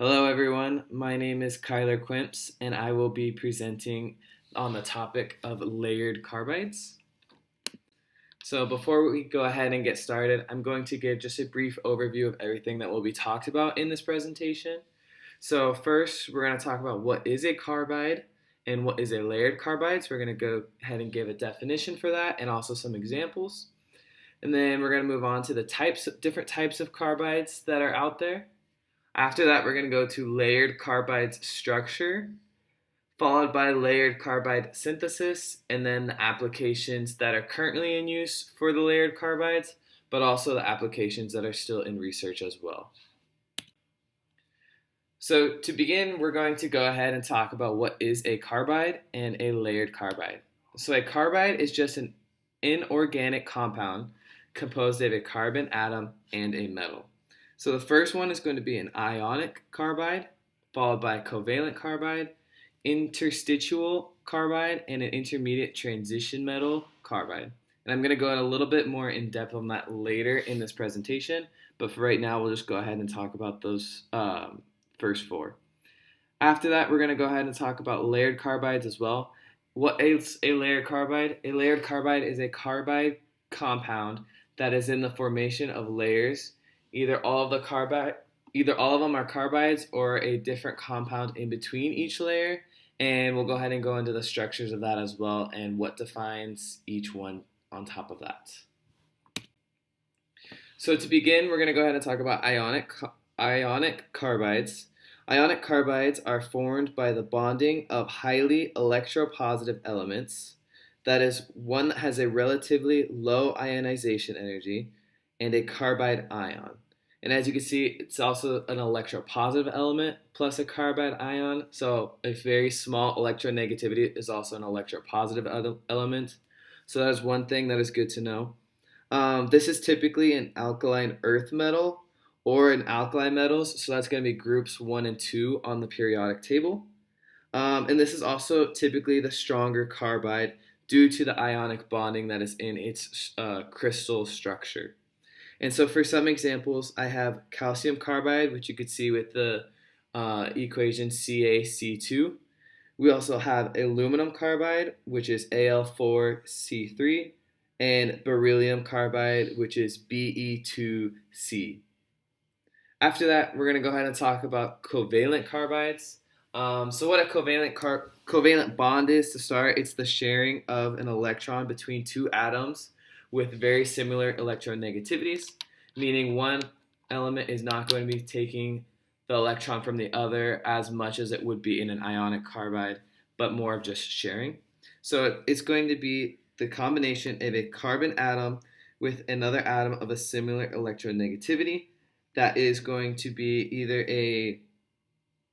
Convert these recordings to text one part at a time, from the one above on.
Hello, everyone. My name is Quaempts, and I will be presenting on the topic of layered carbides. So, before we go ahead and get started, I'm going to give just a brief overview of everything that will be talked about in this presentation. So, first, we're going to talk about what is a carbide and what is a layered carbide. So, we're going to go ahead and give a definition for that and also some examples. And then we're going to move on to the different types of carbides that are out there. After that, we're going to go to layered carbides structure, followed by layered carbide synthesis, and then the applications that are currently in use for the layered carbides, but also the applications that are still in research as well. So to begin, we're going to go ahead and talk about what is a carbide and a layered carbide. So a carbide is just an inorganic compound composed of a carbon atom and a metal. So the first one is going to be an ionic carbide, followed by a covalent carbide, interstitial carbide, and an intermediate transition metal carbide. And I'm going to go in a little bit more in depth on that later in this presentation, but for right now, we'll just go ahead and talk about those first four. After that, we're going to go ahead and talk about layered carbides as well. What is a layered carbide? A layered carbide is a carbide compound that is in the formation of layers. Either all of them are carbides or a different compound in between each layer, and we'll go ahead and go into the structures of that as well and what defines each one on top of that. So to begin, we're going to go ahead and talk about ionic carbides. Ionic carbides are formed by the bonding of highly electropositive elements, that is, one that has a relatively low ionization energy, and a carbide ion. And as you can see, it's also an electropositive element plus a carbide ion. So a very small electronegativity is also an electropositive element. So that is one thing that is good to know. This is typically an alkaline earth metal or an alkali metals. So that's going to be groups 1 and 2 on the periodic table. And this is also typically the stronger carbide due to the ionic bonding that is in its crystal structure. And so for some examples, I have calcium carbide, which you could see with the equation CaC2. We also have aluminum carbide, which is Al4C3, and beryllium carbide, which is Be2C. After that, we're going to go ahead and talk about covalent carbides. So what a covalent bond is, to start, it's the sharing of an electron between two atoms with very similar electronegativities, meaning one element is not going to be taking the electron from the other as much as it would be in an ionic carbide, but more of just sharing. So it's going to be the combination of a carbon atom with another atom of a similar electronegativity that is going to be either a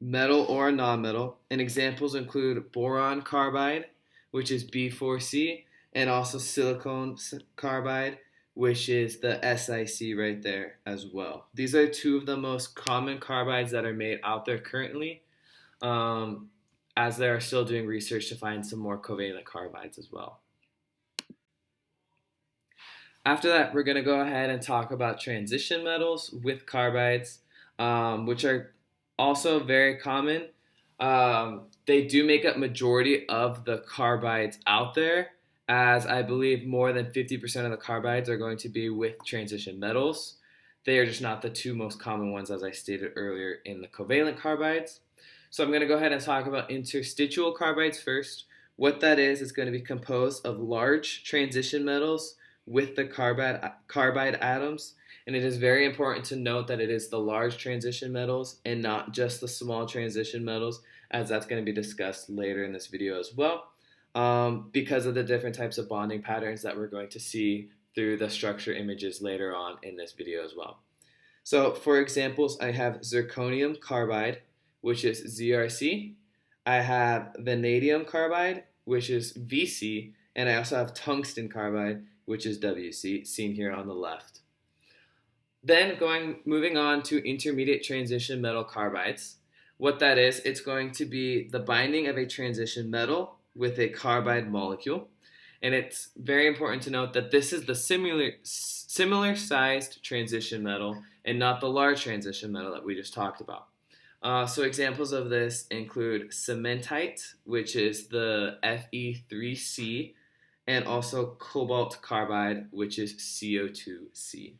metal or a nonmetal. And examples include boron carbide, which is B4C, and also silicon carbide, which is the SiC right there as well. These are two of the most common carbides that are made out there currently, as they are still doing research to find some more covalent carbides as well. After that, we're going to go ahead and talk about transition metals with carbides, which are also very common. They do make up majority of the carbides out there, as I believe more than 50% of the carbides are going to be with transition metals. They are just not the two most common ones, as I stated earlier in the covalent carbides. So I'm going to go ahead and talk about interstitial carbides first. What that is going to be composed of large transition metals with the carbide atoms. And it is very important to note that it is the large transition metals and not just the small transition metals, as that's going to be discussed later in this video as well, because of the different types of bonding patterns that we're going to see through the structure images later on in this video as well. So for examples, I have zirconium carbide, which is ZRC. I have vanadium carbide, which is VC, and I also have tungsten carbide, which is WC, seen here on the left. Then moving on to intermediate transition metal carbides. What that is, it's going to be the binding of a transition metal with a carbide molecule. And it's very important to note that this is the similar sized transition metal and not the large transition metal that we just talked about. So examples of this include cementite, which is the Fe3C, and also cobalt carbide, which is CO2C.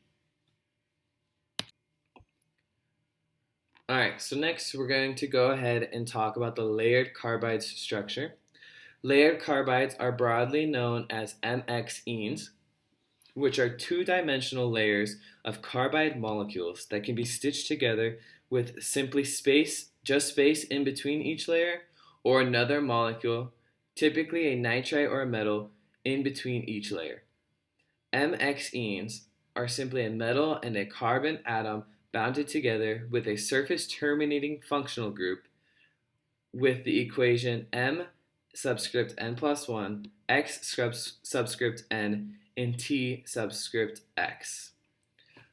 All right, so next we're going to go ahead and talk about the layered carbides structure. Layered carbides are broadly known as MXenes, which are two-dimensional layers of carbide molecules that can be stitched together with simply just space in between each layer, or another molecule, typically a nitride or a metal, in between each layer. MXenes are simply a metal and a carbon atom bounded together with a surface terminating functional group with the equation m subscript n plus 1, x subscript n, and t subscript x.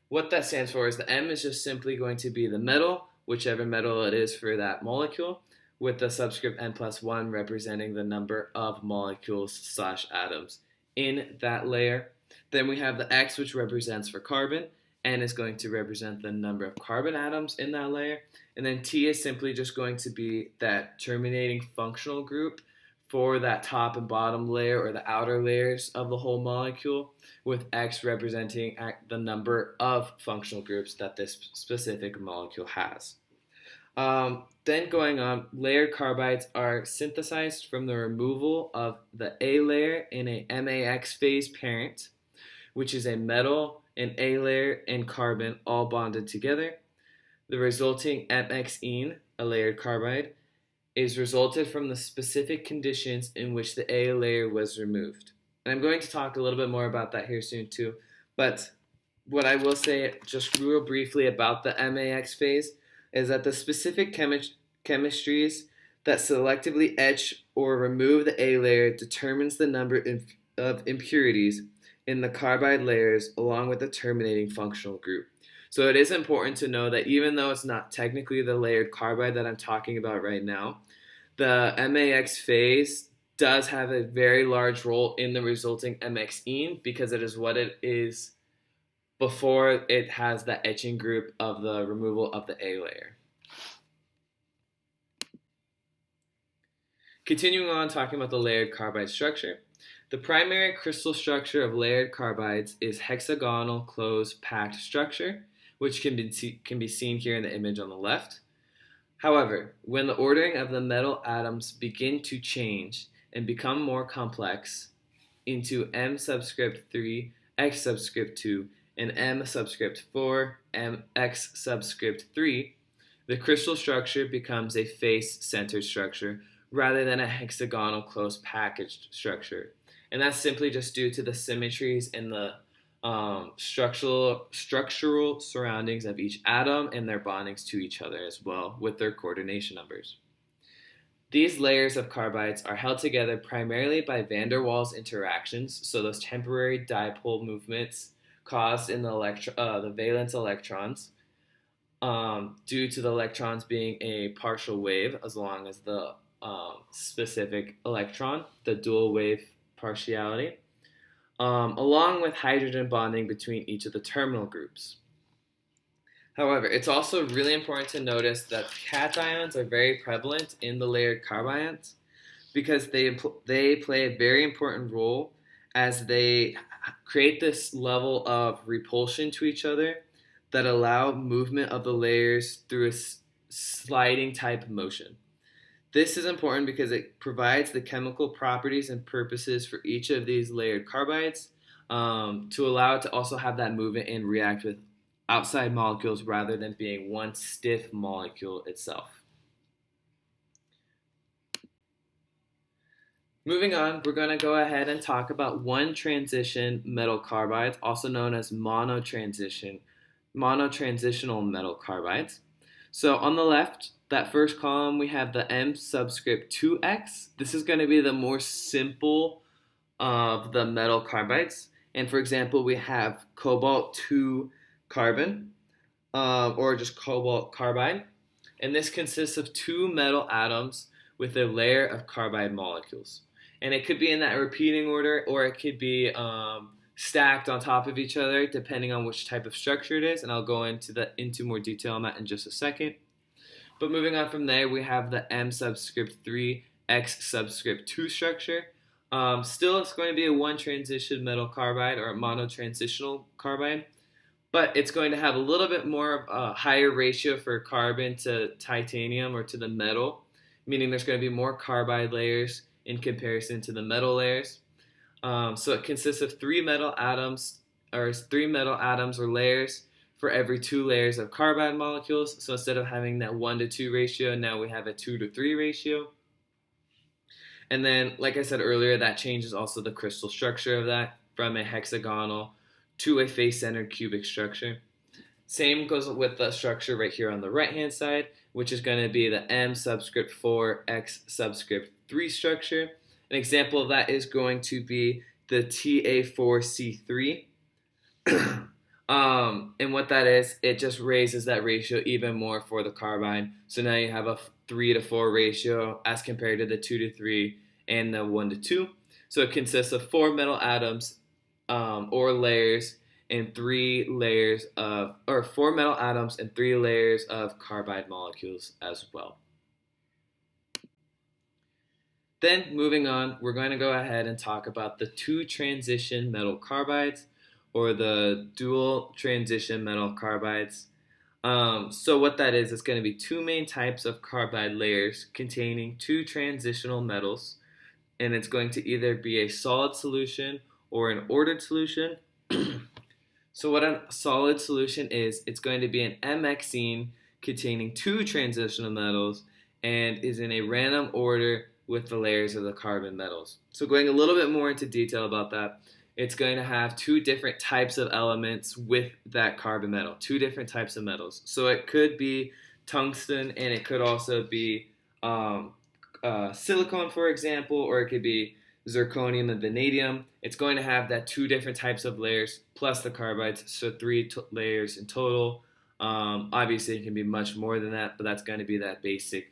What that stands for is the m is just simply going to be the metal, whichever metal it is for that molecule, with the subscript n plus 1 representing the number of molecules slash atoms in that layer. Then we have the x, which represents for carbon. N is going to represent the number of carbon atoms in that layer. And then T is simply just going to be that terminating functional group for that top and bottom layer, or the outer layers of the whole molecule, with X representing the number of functional groups that this specific molecule has. Then going on, layered carbides are synthesized from the removal of the A layer in a MAX phase parent, which is a metal, an A layer, and carbon all bonded together. The resulting MXene, a layered carbide, is resulted from the specific conditions in which the A layer was removed. And I'm going to talk a little bit more about that here soon too. But what I will say just real briefly about the MAX phase is that the specific chemistries that selectively etch or remove the A layer determines the number of impurities in the carbide layers along with the terminating functional group. So it is important to know that even though it's not technically the layered carbide that I'm talking about right now, the MAX phase does have a very large role in the resulting MXene, because it is what it is before it has the etching group of the removal of the A layer. Continuing on talking about the layered carbide structure, the primary crystal structure of layered carbides is hexagonal closed packed structure, which can be seen here in the image on the left. However, when the ordering of the metal atoms begin to change and become more complex into M subscript 3, X subscript 2, and M subscript 4, X subscript 3, the crystal structure becomes a face-centered structure rather than a hexagonal closed packaged structure. And that's simply just due to the symmetries in the structural surroundings of each atom and their bondings to each other as well, with their coordination numbers. These layers of carbides are held together primarily by van der Waals interactions, so those temporary dipole movements caused in the valence electrons, due to the electrons being a partial wave as long as the specific electron, the dual wave partiality, along with hydrogen bonding between each of the terminal groups. However, it's also really important to notice that cations are very prevalent in the layered carbides, because they play a very important role as they create this level of repulsion to each other that allow movement of the layers through a sliding type motion. This is important because it provides the chemical properties and purposes for each of these layered carbides, to allow it to also have that movement and react with outside molecules rather than being one stiff molecule itself. Moving on, we're going to go ahead and talk about one transition metal carbides, also known as monotransitional metal carbides. So on the left, that first column, we have the M subscript 2X. This is going to be the more simple of the metal carbides. And for example, we have cobalt 2 carbon, or just cobalt carbide. And this consists of two metal atoms with a layer of carbide molecules. And it could be in that repeating order, or it could be stacked on top of each other, depending on which type of structure it is. And I'll go into more detail on that in just a second. But moving on from there, we have the M subscript 3 X subscript 2 structure. Still, it's going to be a one transition metal carbide or a monotransitional carbide, but it's going to have a little bit more of a higher ratio for carbon to titanium or to the metal, meaning there's going to be more carbide layers in comparison to the metal layers. So it consists of three metal atoms or layers for every two layers of carbide molecules. So instead of having that 1-to-2 ratio, now we have a 2-to-3 ratio. And then, like I said earlier, that changes also the crystal structure of that from a hexagonal to a face-centered cubic structure. Same goes with the structure right here on the right-hand side, which is going to be the M subscript 4 X subscript 3 structure. An example of that is going to be the TA4C3. And what that is, it just raises that ratio even more for the carbide. So now you have a 3-to-4 ratio as compared to the 2-to-3 and the 1-to-2. So it consists of four metal atoms or layers and four metal atoms and 3 layers of carbide molecules as well. Then moving on, we're going to go ahead and talk about the two transition metal carbides or the dual transition metal carbides. So what that is, it's going to be two main types of carbide layers containing two transitional metals, and it's going to either be a solid solution or an ordered solution. So what a solid solution is, it's going to be an MXene containing two transitional metals and is in a random order with the layers of the carbon metals. So going a little bit more into detail about that, it's going to have two different types of elements with that carbon metal, two different types of metals. So it could be tungsten and it could also be silicon, for example, or it could be zirconium and vanadium. It's going to have that two different types of layers plus the carbides, so three layers in total. Obviously, it can be much more than that, but that's going to be that basic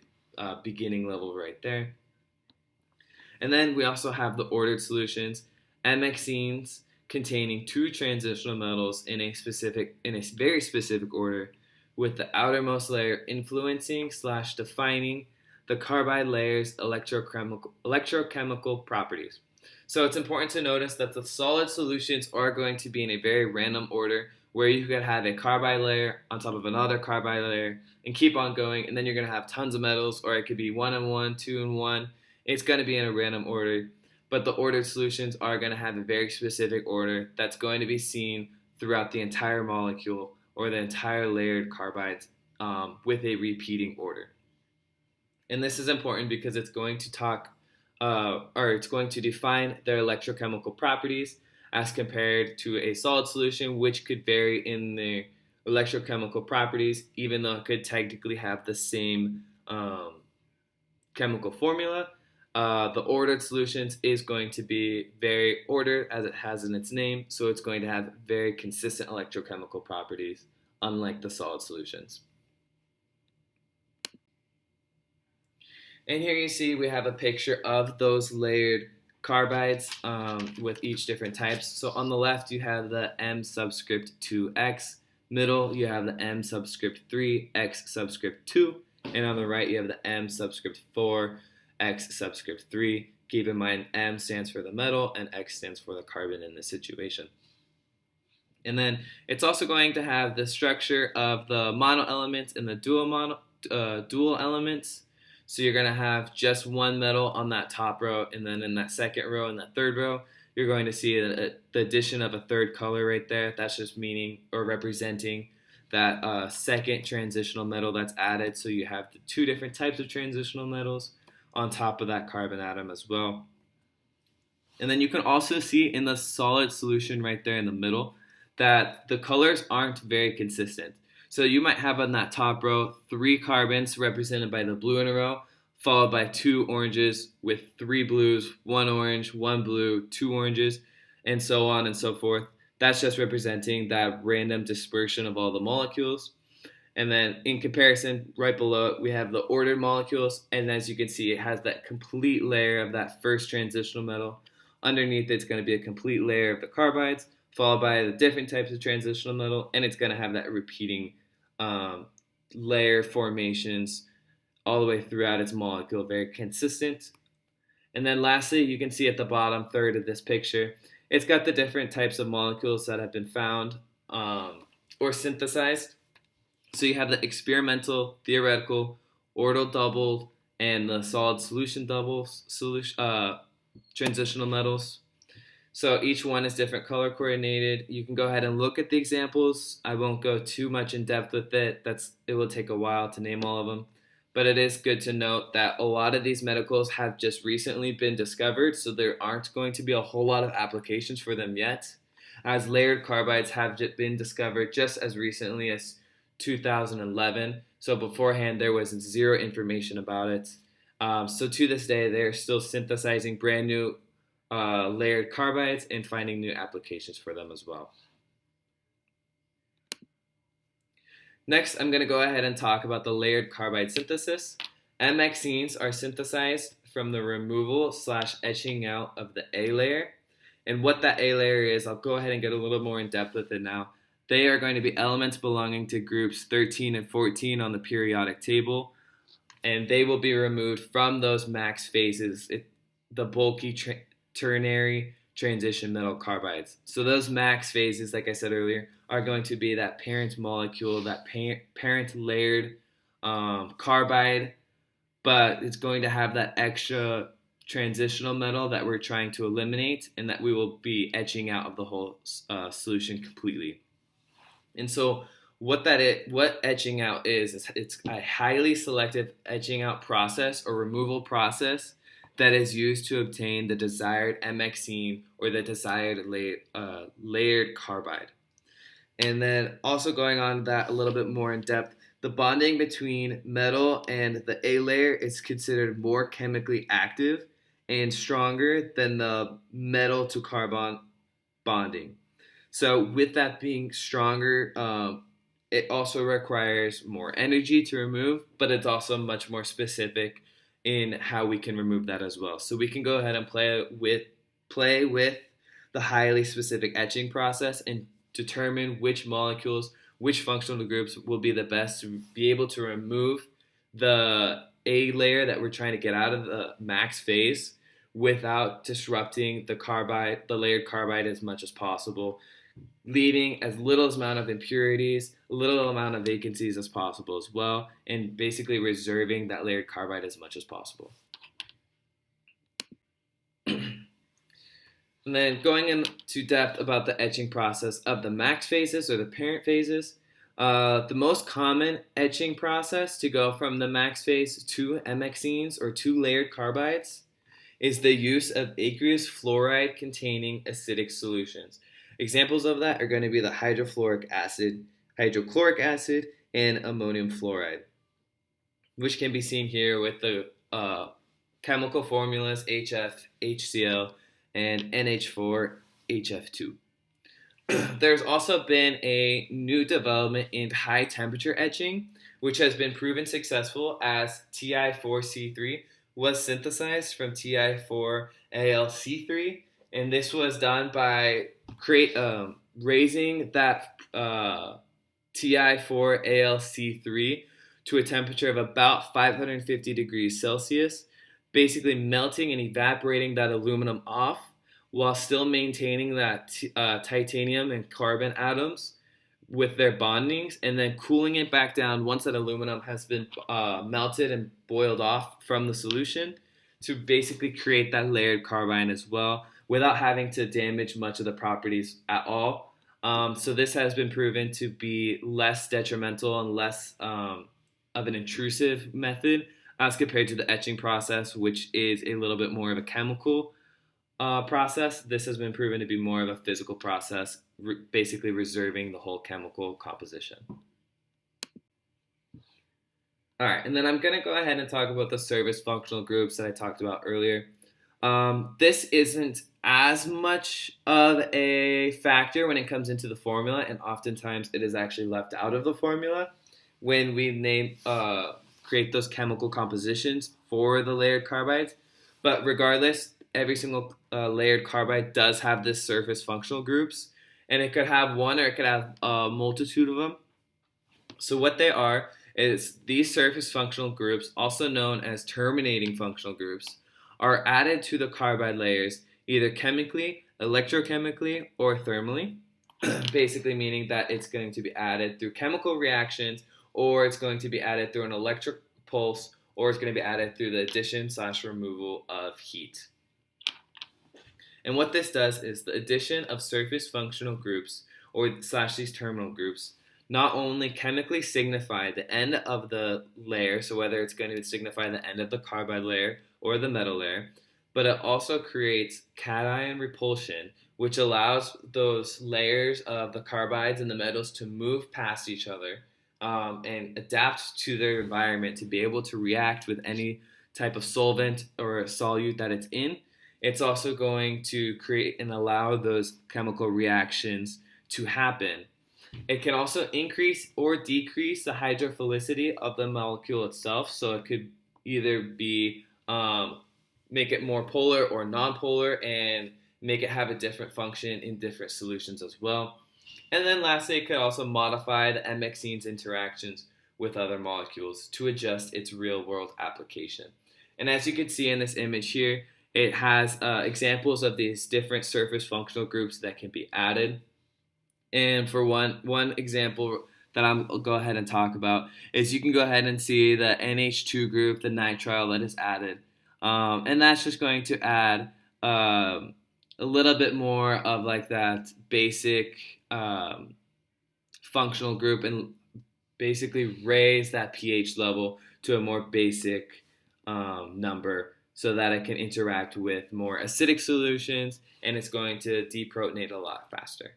beginning level right there. And then we also have the ordered solutions, MXenes containing two transitional metals in a very specific order, with the outermost layer influencing/defining the carbide layer's electrochemical properties. So it's important to notice that the solid solutions are going to be in a very random order, where you could have a carbide layer on top of another carbide layer and keep on going, and then you're going to have tons of metals, or it could be 1 and 1, 2 and 1. It's going to be in a random order, but the ordered solutions are going to have a very specific order that's going to be seen throughout the entire molecule or the entire layered carbides with a repeating order. And this is important because it's going to it's going to define their electrochemical properties as compared to a solid solution, which could vary in their electrochemical properties, even though it could technically have the same chemical formula. The ordered solutions is going to be very ordered, as it has in its name, so it's going to have very consistent electrochemical properties, unlike the solid solutions. And here you see we have a picture of those layered carbides with each different types. So on the left you have the M subscript 2X, middle you have the M subscript 3 X subscript 2, and on the right you have the M subscript 4 X subscript 3. Keep in mind M stands for the metal and X stands for the carbon in this situation. And then it's also going to have the structure of the mono elements and the dual elements. So you're going to have just one metal on that top row, and then in that second row and that third row, you're going to see the addition of a third color right there. That's just meaning or representing that second transitional metal that's added. So you have the two different types of transitional metals on top of that carbon atom as well. And then you can also see in the solid solution right there in the middle that the colors aren't very consistent. So you might have on that top row 3 carbons represented by the blue in a row, followed by 2 oranges with 3 blues, 1 orange, 1 blue, 2 oranges, and so on and so forth. That's just representing that random dispersion of all the molecules. And then in comparison, right below it, we have the ordered molecules, and as you can see, it has that complete layer of that first transitional metal. Underneath it's going to be a complete layer of the carbides, followed by the different types of transitional metal, and it's going to have that repeating layer formations all the way throughout its molecule, very consistent. And then lastly, you can see at the bottom third of this picture, it's got the different types of molecules that have been found or synthesized. So you have the experimental, theoretical, orbital doubled, and the solid solution doubles, transitional metals. So each one is different color coordinated. You can go ahead and look at the examples. I won't go too much in depth with it. It will take a while to name all of them. But it is good to note that a lot of these metals have just recently been discovered, so there aren't going to be a whole lot of applications for them yet, as layered carbides have been discovered just as recently as 2011. So beforehand, there was zero information about it. So to this day, they're still synthesizing brand new layered carbides and finding new applications for them as well. Next, I'm going to go ahead and talk about the layered carbide synthesis. MXenes are synthesized from the removal / etching out of the A layer. And what that A layer is, I'll go ahead and get a little more in depth with it now. They are going to be elements belonging to groups 13 and 14 on the periodic table, and they will be removed from those max phases, the bulky ternary transition metal carbides. So those max phases, like I said earlier, are going to be that parent molecule, that parent layered carbide, but it's going to have that extra transitional metal that we're trying to eliminate and that we will be etching out of the whole solution completely. And so what etching out is it's a highly selective etching out process or removal process that is used to obtain the desired MXene or the desired layered carbide. And then also going on that a little bit more in depth, the bonding between metal and the A layer is considered more chemically active and stronger than the metal to carbon bonding. So with that being stronger, it also requires more energy to remove, but it's also much more specific in how we can remove that as well. So we can go ahead and play with the highly specific etching process and determine which molecules, which functional groups will be the best to be able to remove the A layer that we're trying to get out of the max phase without disrupting the layered carbide as much as possible, leaving as little amount of impurities, little amount of vacancies as possible as well, and basically reserving that layered carbide as much as possible. And then going into depth about the etching process of the max phases or the parent phases, the most common etching process to go from the max phase to MXenes or to layered carbides is the use of aqueous fluoride containing acidic solutions. Examples of that are going to be the hydrofluoric acid, hydrochloric acid, and ammonium fluoride, which can be seen here with the chemical formulas HF, HCl, and NH4, HF2. There's also been a new development in high temperature etching, which has been proven successful as Ti4C3 was synthesized from Ti4AlC3, and this was done by raising that Ti4AlC3 to a temperature of about 550 degrees Celsius, basically melting and evaporating that aluminum off while still maintaining that titanium and carbon atoms with their bondings, and then cooling it back down once that aluminum has been melted and boiled off from the solution to basically create that layered carbide as well without having to damage much of the properties at all. So this has been proven to be less detrimental and less of an intrusive method as compared to the etching process, which is a little bit more of a chemical process. This has been proven to be more of a physical process, basically reserving the whole chemical composition. All right, and then I'm going to go ahead and talk about the service functional groups that I talked about earlier. This isn't as much of a factor when it comes into the formula, and oftentimes it is actually left out of the formula when we create those chemical compositions for the layered carbides. But regardless, every single layered carbide does have this surface functional groups, and it could have one or it could have a multitude of them. So what they are is these surface functional groups, also known as terminating functional groups, are added to the carbide layers either chemically, electrochemically, or thermally. Basically meaning that it's going to be added through chemical reactions, or it's going to be added through an electric pulse, or it's going to be added through the addition slash removal of heat. And what this does is the addition of surface functional groups or slash these terminal groups not only chemically signify the end of the layer, so whether it's going to signify the end of the carbide layer or the metal layer, but it also creates cation repulsion, which allows those layers of the carbides and the metals to move past each other and adapt to their environment to be able to react with any type of solvent or solute that it's in. It's also going to create and allow those chemical reactions to happen. It can also increase or decrease the hydrophilicity of the molecule itself. So it could either be make it more polar or non-polar and make it have a different function in different solutions as well. And then lastly, it could also modify the MXene's interactions with other molecules to adjust its real-world application. And as you can see in this image here, it has examples of these different surface functional groups that can be added. And for one example that I'll go ahead and talk about is you can go ahead and see the NH2 group, the nitrile that is added. And that's just going to add a little bit more of like that basic functional group and basically raise that pH level to a more basic number so that it can interact with more acidic solutions and it's going to deprotonate a lot faster.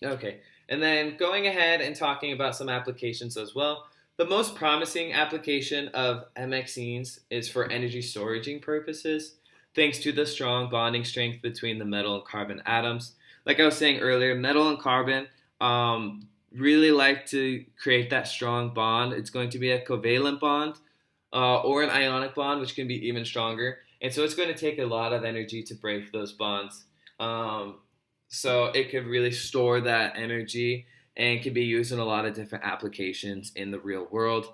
Okay, and then going ahead and talking about some applications as well. The most promising application of MXenes is for energy storaging purposes, thanks to the strong bonding strength between the metal and carbon atoms. Like I was saying earlier, metal and carbon really like to create that strong bond. It's going to be a covalent bond or an ionic bond, which can be even stronger. And so it's going to take a lot of energy to break those bonds. So it could really store that energy and can be used in a lot of different applications in the real world.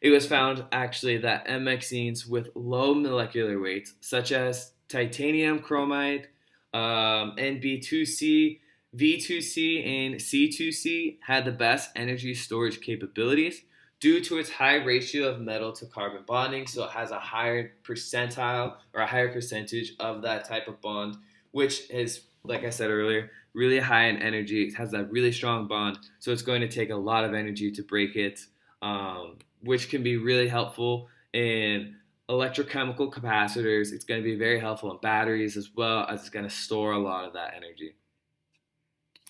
It was found actually that MXenes with low molecular weights, such as titanium chromide, NB2C, V2C, and C2C, had the best energy storage capabilities due to its high ratio of metal to carbon bonding. So it has a higher percentile or a higher percentage of that type of bond, which is, like I said earlier, really high in energy. It has that really strong bond, so it's going to take a lot of energy to break it, which can be really helpful in electrochemical capacitors. It's going to be very helpful in batteries as well, as it's going to store a lot of that energy.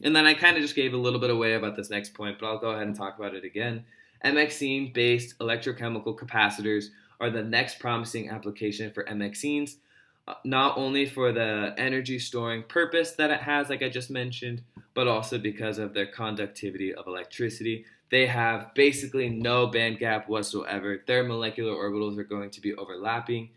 And then I kind of just gave a little bit away about this next point, but I'll go ahead and talk about it again. MXene-based electrochemical capacitors are the next promising application for MXenes, not only for the energy storing purpose that it has, like I just mentioned, but also because of their conductivity of electricity. They have basically no band gap whatsoever. Their molecular orbitals are going to be overlapping.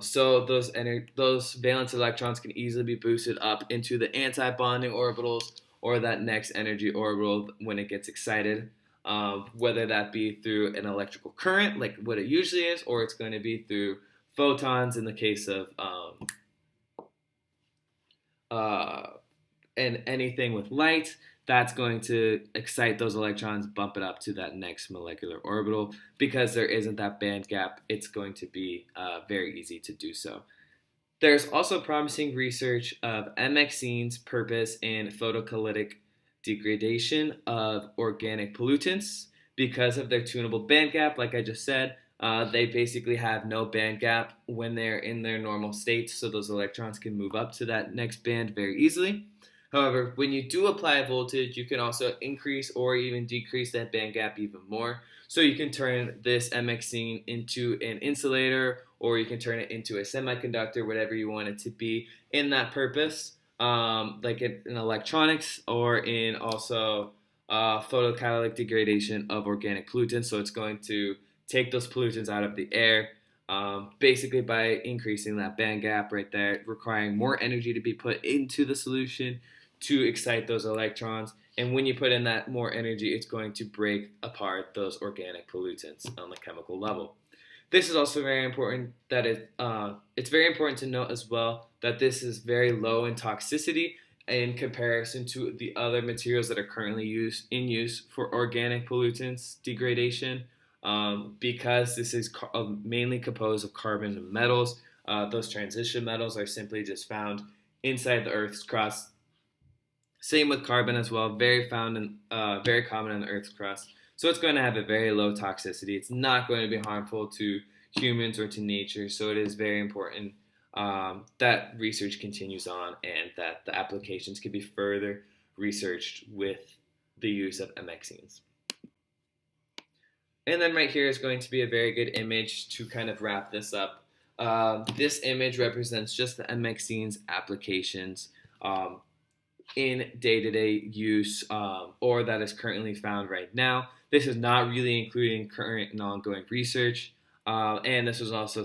So those valence electrons can easily be boosted up into the anti-bonding orbitals or that next energy orbital when it gets excited, whether that be through an electrical current, like what it usually is, or it's going to be through photons in the case of and anything with light, that's going to excite those electrons, bump it up to that next molecular orbital. Because there isn't that band gap, it's going to be very easy to do so. There's also promising research of MXene's purpose in photocatalytic degradation of organic pollutants because of their tunable band gap, like I just said. They basically have no band gap when they're in their normal state, so those electrons can move up to that next band very easily. However, when you do apply voltage, you can also increase or even decrease that band gap even more. So you can turn this MXene into an insulator, or you can turn it into a semiconductor, whatever you want it to be in that purpose, like in electronics or in also photocatalytic degradation of organic pollutants. So it's going to take those pollutants out of the air, basically by increasing that band gap right there, requiring more energy to be put into the solution to excite those electrons And when you put in that more energy, it's going to break apart those organic pollutants on the chemical level. This is also very important that it's very important to note as well that this is very low in toxicity in comparison to the other materials that are currently in use for organic pollutants degradation. Because this is mainly composed of carbon and metals, those transition metals are simply just found inside the Earth's crust. Same with carbon as well, very common in the Earth's crust. So it's going to have a very low toxicity. It's not going to be harmful to humans or to nature. So it is very important that research continues on and that the applications can be further researched with the use of amexines. And then right here is going to be a very good image to kind of wrap this up. This image represents just the amexines applications in day-to-day use or that is currently found right now. This is not really including current and ongoing research. And this was also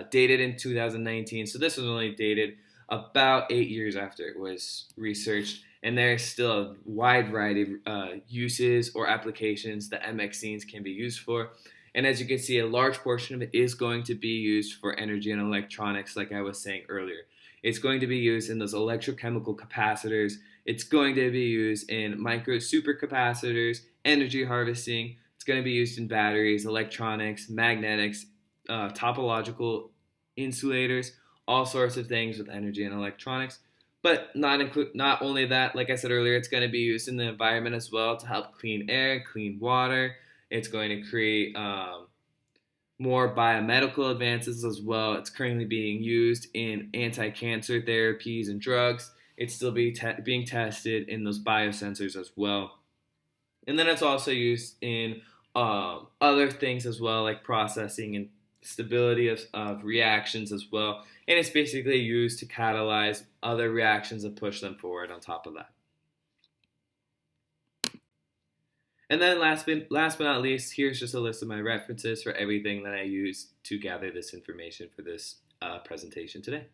dated in 2019. So this was only dated about 8 years after it was researched. And there's still a wide variety of uses or applications that amexines can be used for. And as you can see, a large portion of it is going to be used for energy and electronics, like I was saying earlier. It's going to be used in those electrochemical capacitors. It's going to be used in micro supercapacitors, energy harvesting. It's going to be used in batteries, electronics, magnetics, topological insulators, all sorts of things with energy and electronics. But not only that, like I said earlier, it's going to be used in the environment as well to help clean air, clean water. It's going to create more biomedical advances as well. It's currently being used in anti-cancer therapies and drugs. It's still being tested in those biosensors as well. And then it's also used in other things as well, like processing and stability of reactions as well. And it's basically used to catalyze other reactions and push them forward on top of that. And then last but not least, here's just a list of my references for everything that I used to gather this information for this presentation today.